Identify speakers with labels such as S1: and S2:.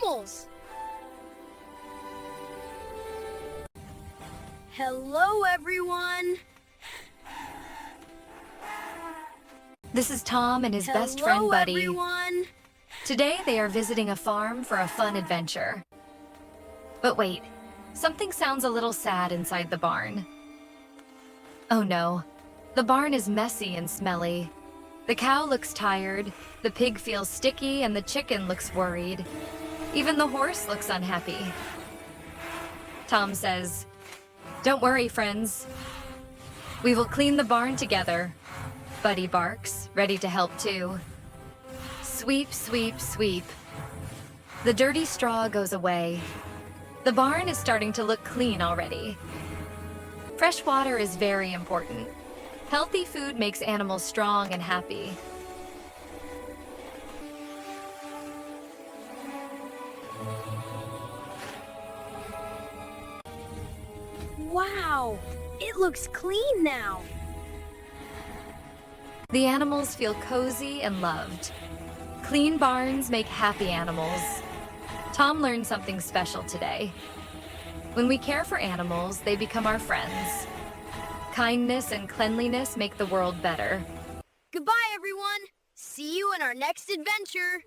S1: animals! Hello, everyone!
S2: This is Tom and his best friend Buddy.
S1: Everyone!
S2: Today they are visiting a farm for a fun adventure. But wait, something sounds a little sad inside the barn. Oh no, the barn is messy and smelly. The cow looks tired, the pig feels sticky, and the chicken looks worried. Even the horse looks unhappy. Tom says, "Don't worry, friends. We will clean the barn together." Buddy barks, ready to help too. Sweep, sweep, sweep. The dirty straw goes away. The barn is starting to look clean already. Fresh water is very important. Healthy food makes animals strong and happy.
S1: Wow! It looks clean now!
S2: The animals feel cozy and loved. Clean barns make happy animals. Tom learned something special today. When we care for animals, they become our friends. Kindness and cleanliness make the world better.
S1: Goodbye, everyone! See you in our next adventure!